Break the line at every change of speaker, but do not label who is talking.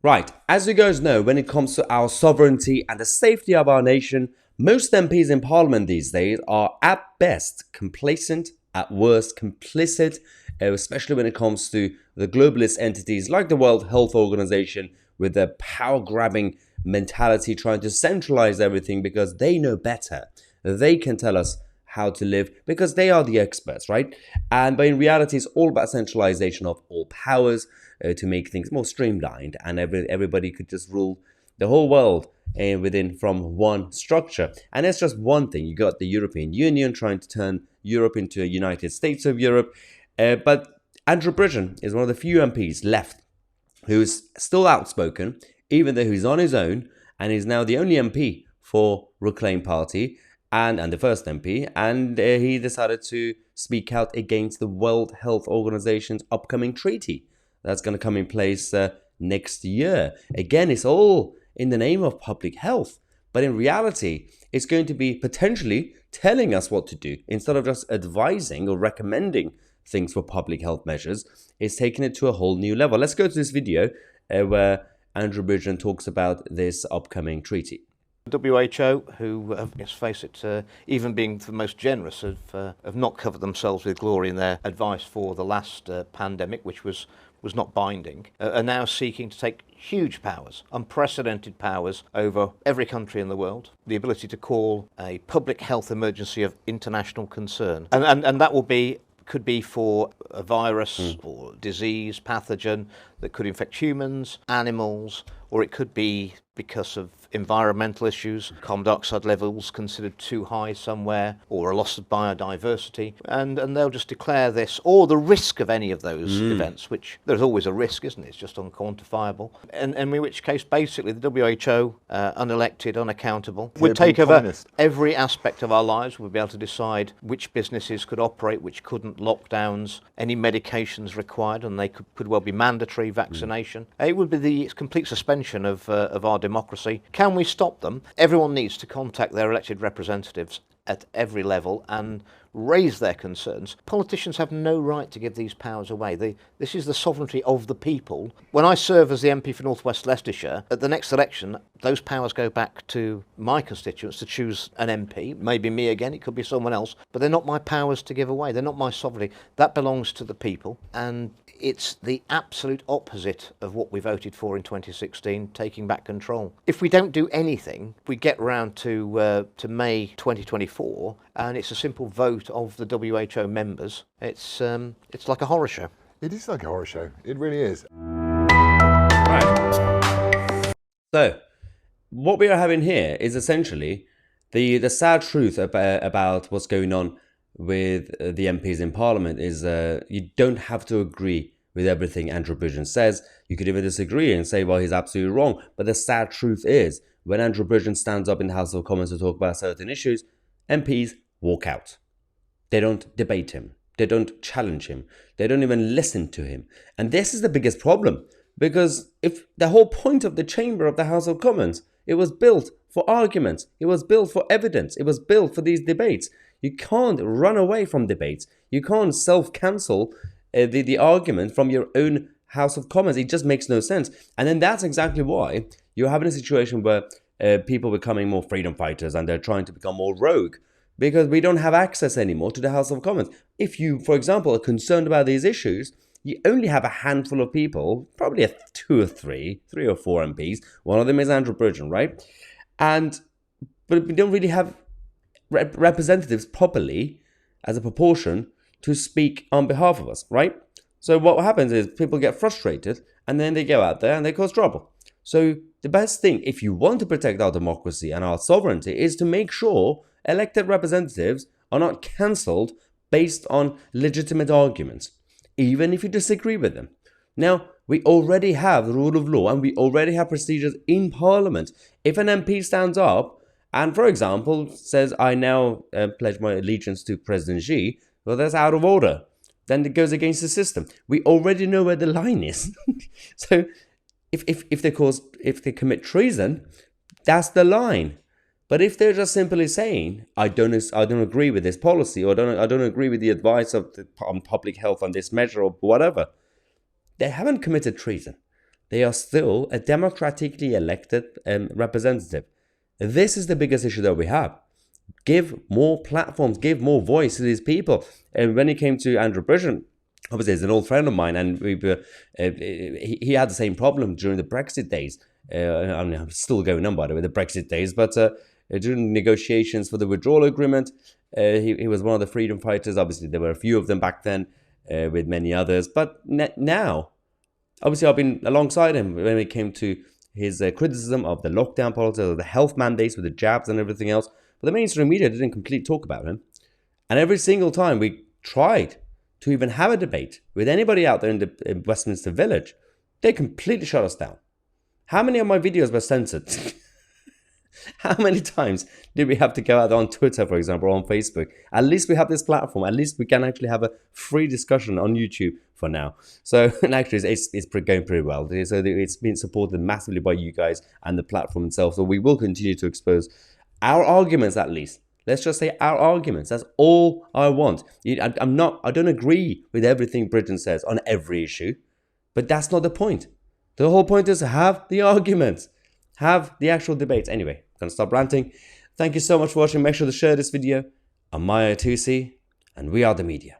Right, as you guys know, when it comes to our sovereignty and the safety of our nation, most MPs in Parliament these days are at best complacent, at worst complicit, especially when it comes to the globalist entities like the World Health Organization with their power grabbing mentality, trying to centralize everything because they know better. They can tell us how to live because they are the experts, right? But in reality, it's all about centralization of all powers to make things more streamlined, and everybody could just rule the whole world within from one structure. And that's just one thing. You got the European Union trying to turn Europe into a United States of Europe, but Andrew Bridgen is one of the few MPs left who's still outspoken, even though he's on his own, and he's now the only MP for Reclaim Party and the first MP, and he decided to speak out against the World Health Organization's upcoming treaty that's going to come in place next year. Again, it's all in the name of public health, but in reality, it's going to be potentially telling us what to do instead of just advising or recommending things for public health measures. It's taking it to a whole new level. Let's go to this video where Andrew Bridgen talks about this upcoming treaty.
WHO, who, let's face it, even being the most generous, have not covered themselves with glory in their advice for the last pandemic, which was not binding, are now seeking to take huge powers, unprecedented powers over every country in the world, the ability to call a public health emergency of international concern. And that could be for a virus or disease, pathogen that could infect humans, animals, or it could be because of environmental issues, carbon dioxide levels considered too high somewhere, or a loss of biodiversity, and they'll just declare this, or the risk of any of those events, which there's always a risk, isn't it? It's just unquantifiable. And in which case, basically, the WHO, unelected, unaccountable, would take over every aspect of our lives. We'd be able to decide which businesses could operate, which couldn't, lockdowns, any medications required, and they could well be mandatory vaccination. It would be the complete suspension of our democracy. Can we stop them? Everyone needs to contact their elected representatives at every level and raise their concerns. Politicians have no right to give these powers away. This is the sovereignty of the people. When I serve as the MP for North West Leicestershire, at the next election, those powers go back to my constituents to choose an MP. Maybe me again, it could be someone else, but they're not my powers to give away. They're not my sovereignty. That belongs to the people, and it's the absolute opposite of what we voted for in 2016, taking back control. If we don't do anything, we get round to May 2024, and it's a simple vote of the WHO members. It's like a horror show.
It is like a horror show. It really is.
Right. So, what we are having here is essentially the sad truth about what's going on with the MPs in Parliament is you don't have to agree with everything Andrew Bridgen says. You could even disagree and say, well, he's absolutely wrong. But the sad truth is, when Andrew Bridgen stands up in the House of Commons to talk about certain issues, MPs walk out. They don't debate him. They don't challenge him. They don't even listen to him. And this is the biggest problem, because if the whole point of the chamber of the House of Commons, it was built for arguments. It was built for evidence. It was built for these debates. You can't run away from debates. You can't self-cancel the argument from your own House of Commons. It just makes no sense. And then that's exactly why you're having a situation where people are becoming more freedom fighters and they're trying to become more rogue, because we don't have access anymore to the House of Commons. If you, for example, are concerned about these issues, you only have a handful of people, probably three or four MPs. One of them is Andrew Bridgen, right? But we don't really have representatives properly as a proportion to speak on behalf of us, right? So what happens is people get frustrated and then they go out there and they cause trouble. So the best thing, if you want to protect our democracy and our sovereignty, is to make sure elected representatives are not cancelled based on legitimate arguments, even if you disagree with them. Now, we already have the rule of law and we already have procedures in Parliament. If an MP stands up and, for example, says, I now pledge my allegiance to President Xi, well, that's out of order. Then it goes against the system. We already know where the line is. So if they commit treason, that's the line. But if they're just simply saying, I don't agree with this policy, or I don't agree with the advice on public health on this measure or whatever, they haven't committed treason. they are still a democratically elected representative. This is the biggest issue that we have. Give more platforms, give more voice to these people. And when it came to Andrew Bridgen, obviously he's an old friend of mine, and he had the same problem during the Brexit days. I'm still going on, by the way, the Brexit days, but during negotiations for the withdrawal agreement, he was one of the freedom fighters. Obviously, there were a few of them back then, with many others. But now, obviously, I've been alongside him when it came to his criticism of the lockdown policies, of the health mandates with the jabs and everything else. But the mainstream media didn't completely talk about him. And every single time we tried to even have a debate with anybody out there in Westminster Village, they completely shut us down. How many of my videos were censored? How many times did we have to go out on Twitter, for example, or on Facebook? At least we have this platform. At least we can actually have a free discussion on YouTube for now. So, and actually, it's going pretty well. So it's been supported massively by you guys and the platform itself. So we will continue to expose our arguments, at least. Let's just say our arguments. That's all I want. I don't agree with everything Bridgen says on every issue, but that's not the point. The whole point is to have the arguments, have the actual debates. Anyway, I'm going to stop ranting. Thank you so much for watching. Make sure to share this video. I'm Mahyar Tousi, and we are the media.